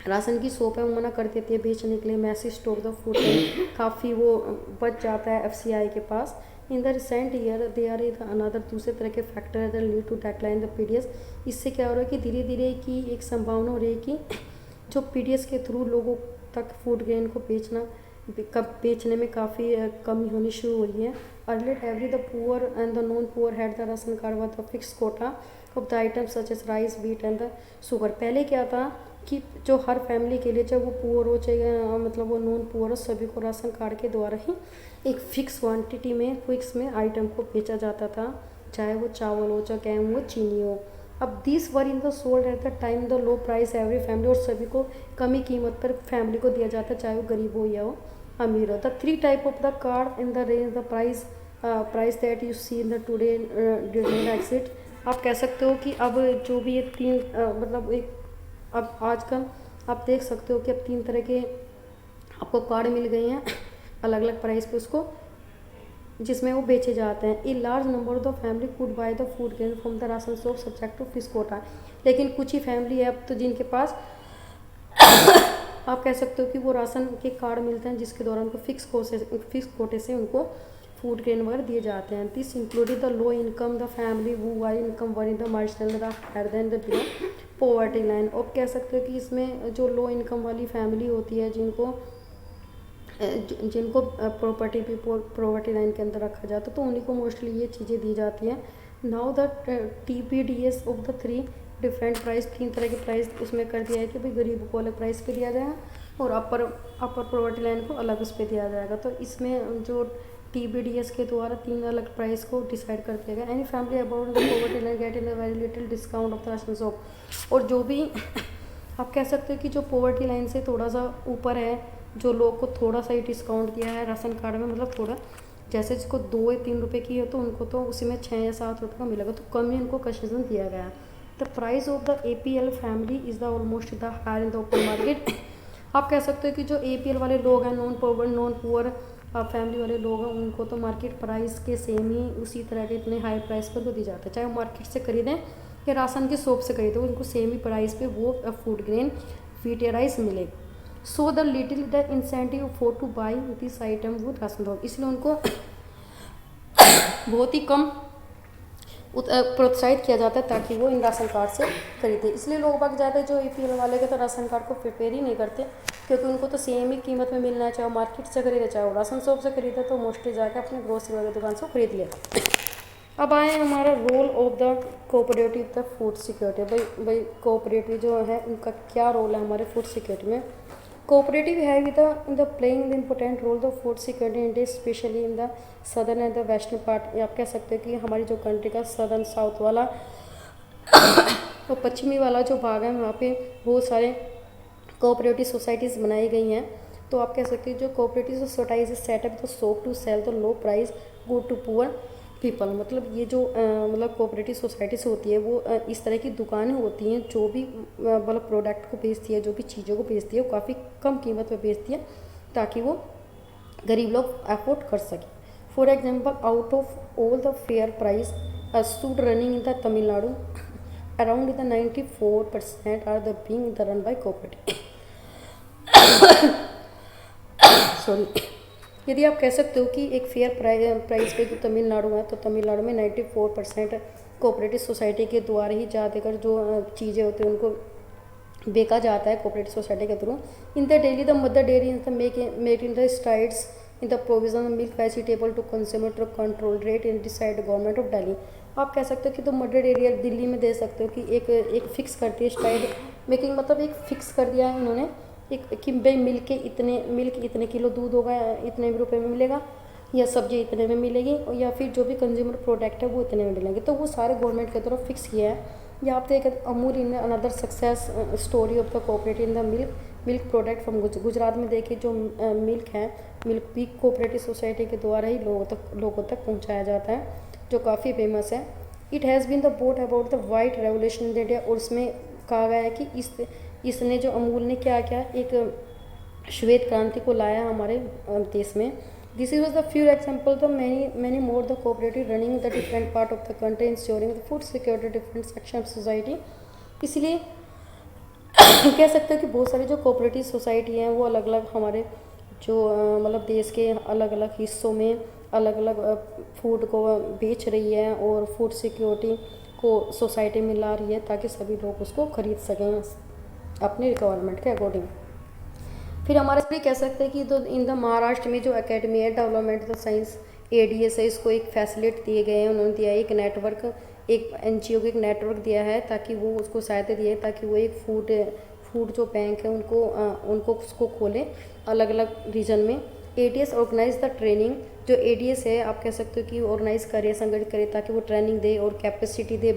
राशन की शॉप है वो मना कर देती है बेचने के लिए, मैसी स्टॉक द फूड काफ़ी वो बच जाता है एफसीआई के पास। In the recent year they are another, दूसरे तरह के फैक्टर है the lead to decline the PDS. इससे क्या हो रहा है कि धीरे धीरे की एक संभावना हो रही है कि जो पीडीएस के थ्रू लोगों तक फूड ग्रेन को बेचने में काफ़ी कमी होनी शुरू हुई है। Earlier every the poor and the non poor had the ration card with the fix quota of the items such as rice, wheat and the sugar. पहले क्या था कि जो हर फैमिली के लिए, चाहे वो पुअर हो चाहे मतलब वो नॉन पुअर हो, सभी को राशन कार्ड के द्वारा ही एक फिक्स क्वांटिटी में फिक्स में आइटम को बेचा जाता था, चाहे वो चावल हो, चाहे गेहूँ हो, चीनी हो। अब this were in the sold at the time the low price every family, और सभी को कमी कीमत पर फैमिली को दिया जाता है, चाहे वो गरीब हो या वो अमीर हो। The 3 type of the card in the range the price that you see in the today exit. आप कह सकते हो कि अब जो भी ये 3 मतलब एक अब आजकल आप देख सकते हो कि अब 3 तरह के आपको कार्ड मिल गए हैं अलग अलग प्राइस पे उसको, जिसमें वो बेचे जाते हैं। A large number of the family could buy the food grain from the ration shop subject to fix quota. लेकिन कुछ ही फैमिली है अब तो जिनके पास आप कह सकते हो कि वो राशन के कार्ड मिलते हैं जिसके द्वारा उनको फिक्स कोटे से उनको फूड ग्रेन वगैरह दिए जाते हैं। This included the low income the family who are income were in the marginal the higher than the below poverty line. और कह सकते हो कि इसमें जो लो इनकम वाली फैमिली होती है जिनको प्रॉपर्टी लाइन के अंदर रखा जाता है तो उन्हीं को मोस्टली ये चीज़ें दी जाती हैं। Now the TPDS of the 3 different price, 3 तरह के प्राइस उसमें कर दिया है कि भाई गरीब को अलग प्राइस पे दिया जाएगा और अपर प्रॉपर्टी लाइन को अलग उस पर दिया जाएगा। तो इसमें जो TPDS के द्वारा 3 अलग प्राइस को डिसाइड कर दिया गया। Any family about the poverty line gate in the very little discount of the ration shop. और जो भी आप कह सकते हो कि जो पॉवर्टी लाइन से थोड़ा सा ऊपर है, जो लोग को थोड़ा सा ही डिस्काउंट दिया है राशन कार्ड में, मतलब थोड़ा जैसे जिसको 2 या 3 रुपये की है तो उनको तो उसी में 6 या 7 रुपये का मिलेगा, तो कम ही उनको कंसेशन दिया गया है। The price of the APL family is the almost the higher in the open market. आप कह सकते हो कि जो APL वाले लोग हैं, नॉन पुअर फैमिली वाले लोग हैं, उनको तो मार्केट प्राइस के सेम ही उसी तरह के इतने हाई प्राइस पर वो दी जाता है, चाहे वो मार्केट से खरीदें या राशन की शॉप से खरीदें, उनको सेम ही प्राइस पे वो फूड ग्रेन व्हीट या राइस मिलेगा। So the little the incentive for two by this item वो राशन शॉप, इसलिए उनको बहुत ही कम प्रोत्साहित किया जाता है ताकि वो इन राशन कार्ड से खरीदे। इसलिए लोग बाग ज़्यादा जो APL वाले के तो राशन कार्ड को प्रिपेयर ही नहीं करते, क्योंकि उनको तो सेम ही कीमत में मिलना है, चाहे वो मार्केट से खरीदे चाहे वो राशन शॉप से खरीदे, तो मोस्टली जाकर अपने ग्रोसरी वाली दुकान से खरीद लेते। अब आए हमारा role of the cooperative the food security. भाई कोऑपरेटिव जो है उनका क्या रोल है हमारे फूड सिक्योरिटी में। कोऑपरेटिव है with in the playing the important role the food security India specially in the southern and the western part. आप कह सकते हैं कि हमारी जो कंट्री का सदर्न साउथ वाला और पश्चिमी वाला जो भाग है वहाँ पे बहुत सारे कोऑपरेटिव सोसाइटीज़ बनाई गई हैं। तो आप कह सकते हैं जो cooperative societies set up the shop to sell the low price good to poor people. मतलब ये जो मतलब कोऑपरेटिव सोसाइटीज़ होती है वो इस तरह की दुकानें होती हैं जो भी मतलब प्रोडक्ट को बेचती है, जो भी चीज़ों को बेचती है वो काफ़ी कम कीमत पे बेचती है ताकि वो गरीब लोग अफोर्ड कर सकें। For example out of all the fair price stood running in the Tamil Nadu around the 94% are the being the run by cooperative. Sorry, यदि आप कह सकते हो कि एक फेयर प्राइस पे जो तमिलनाडु है तो तमिलनाडु में 94% कोऑपरेटिव सोसाइटी के द्वारा ही ज़्यादातर जो चीज़ें होती हैं उनको बेचा जाता है कोऑपरेटिव सोसाइटी के through. In the Delhi the Mother Dairy in the make in the strides in the provision milk vegetable to consumer to control rate in decide government of Delhi. आप कह सकते हो कि तो मदर डेयरी दिल्ली में दे सकते हो कि एक फिक्स करती है स्ट्राइड मेकिंग, मतलब एक फिक्स कर दिया है इन्होंने एक कि भाई मिल्क इतने किलो दूध होगा इतने रुपए में मिलेगा, या सब्जी इतने में मिलेगी, और या फिर जो भी कंज्यूमर प्रोडक्ट है वो इतने में मिलेंगे। तो वो सारे गवर्नमेंट की तरफ फिक्स किया है। यहाँ पे एक Amul in another success story of the cooperative in the milk product from Gujarat में देखिए जो मिल्क है, मिल्क भी कोऑपरेटिव सोसाइटी के द्वारा ही लोगों तक पहुँचाया जाता है, जो काफ़ी फेमस है। It has been the boat about the white revolution in India, और उसमें कहा गया है कि इसने जो अमूल ने क्या किया, एक श्वेत क्रांति को लाया हमारे देश में। This was the few example of many more the cooperative running the different part of the country ensuring the food security different section of society। इसलिए कह सकते हो कि बहुत सारी जो कोऑपरेटिव सोसाइटी हैं वो अलग अलग हमारे जो मतलब देश के अलग अलग हिस्सों में अलग अलग फूड को बेच रही है और फूड सिक्योरिटी को सोसाइटी में ला रही है ताकि सभी लोग उसको खरीद सकें अपनी रिक्वायरमेंट के अकॉर्डिंग। फिर हमारे भी कह सकते हैं कि तो इन द महाराष्ट्र में जो एकेडमी है डेवलपमेंट द साइंस ADS है, इसको एक फैसिलिटी दिए गए हैं, उन्होंने दिया है एक नेटवर्क, एक NGO को एक नेटवर्क दिया है ताकि वो उसको सहायता दिए ताकि वो एक फूड जो बैंक है उनको उसको खोले अलग अलग रीजन में। ADS ऑर्गेनाइज द ट्रेनिंग, जो ADS है आप कह सकते हो कि ऑर्गेनाइज करे संगठित करे ताकि वो ट्रेनिंग दे और कैपेसिटी दे,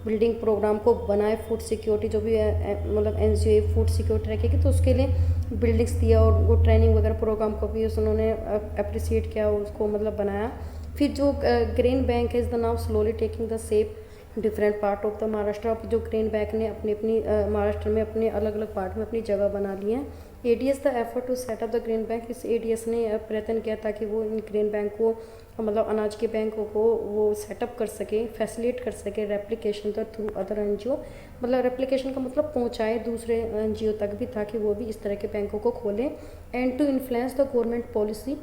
बिल्डिंग प्रोग्राम को बनाए। फूड सिक्योरिटी जो भी मतलब NGO फूड सिक्योरिटी रखेगी तो उसके लिए बिल्डिंग्स दिया और वो ट्रेनिंग वगैरह प्रोग्राम को भी उन्होंने अप्रिसिएट किया और उसको मतलब बनाया। फिर जो ग्रेन बैंक है is the now slowly taking the shape different part of the Maharashtra. अब जो ग्रेन बैंक ने अपनी महाराष्ट्र में अपने अलग अलग पार्ट में अपनी जगह बना ली है। ADS the effort to set up the grain bank, इस ADS ने प्रयत्न किया ताकि वो इन ग्रेन बैंक को मतलब अनाज के बैंकों को वो सेटअप कर सके, फैसिलिटेट कर सके replication the through other NGO, मतलब रेप्लिकेशन का मतलब पहुंचाए दूसरे NGO तक भी ताकि वो भी इस तरह के बैंकों को खोलें। And to influence the government policy,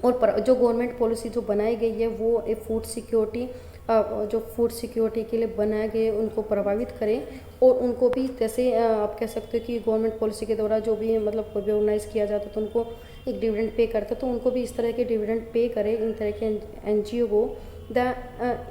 और जो गवर्नमेंट पॉलिसी जो बनाई गई है वो एक फूड सिक्योरिटी जो फूड सिक्योरिटी के लिए बनाए गए उनको प्रभावित करें और उनको भी जैसे आप कह सकते हो कि गवर्नमेंट पॉलिसी के द्वारा जो भी मतलब कोई भी ऑर्गेनाइज किया जाता तो उनको एक डिविडेंड पे करता तो उनको भी इस तरह के डिविडेंड पे करे इन तरह के NGO को। The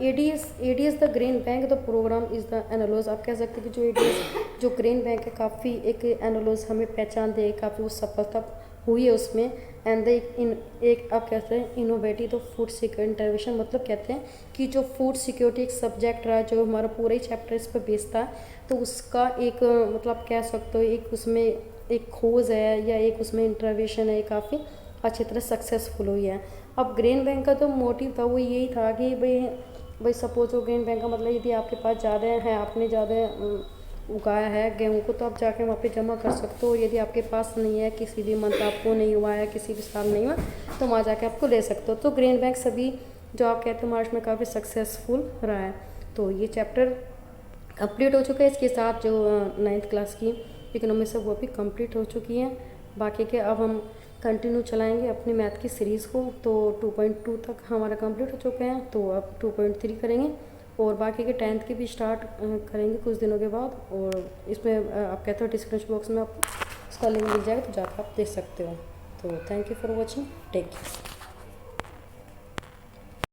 ADS the grain bank the program is the analogous, आप कह सकते हैं कि जो ADS जो ग्रेन बैंक है काफ़ी एक एनालॉज हमें पहचान दे, काफ़ी वो सफलता हुई है उसमें। एंड एक आप कहते हैं इनोवेटिव तो फूड सिक्योरिटी इंटरवेंशन, मतलब कहते हैं कि जो फूड सिक्योरिटी एक सब्जेक्ट रहा जो हमारा पूरा ही चैप्टर इस पर बेस्ड था तो उसका एक मतलब कह सकते हो एक उसमें एक खोज है या एक उसमें इंटरवेंशन है, काफ़ी अच्छी तरह सक्सेसफुल हुई है। अब ग्रेन बैंक का तो मोटिव था वो यही था कि भाई सपोज हो ग्रेन बैंक का मतलब यदि आपके पास ज़्यादा है, आपने ज़्यादा उगाया है गेहूँ को तो आप जाके वहाँ पे जमा कर सकते हो। यदि आपके पास नहीं है, किसी भी मंथ आपको नहीं हुआ है, किसी भी साल नहीं हुआ तो वहाँ जाके आपको ले सकते हो। तो ग्रेन बैंक सभी जो आप कहते हैं मार्च में काफ़ी सक्सेसफुल रहा है। तो ये चैप्टर कंप्लीट हो चुका है, इसके साथ जो 9th क्लास की इकोनॉमिक्स है वो भी कंप्लीट हो चुकी है। बाकी के अब हम कंटिन्यू चलाएंगे अपनी मैथ की सीरीज़ को। तो 2.2 तक हमारा कंप्लीट हो चुके हैं, तो अब 2.3 करेंगे और बाकी के 10th की भी स्टार्ट करेंगे कुछ दिनों के बाद। और इसमें आप कहते हो डिस्क्रिप्शन बॉक्स में आप उसका लिंक मिल जाएगा तो जाकर आप देख सकते हो। तो thank you for watching, take care.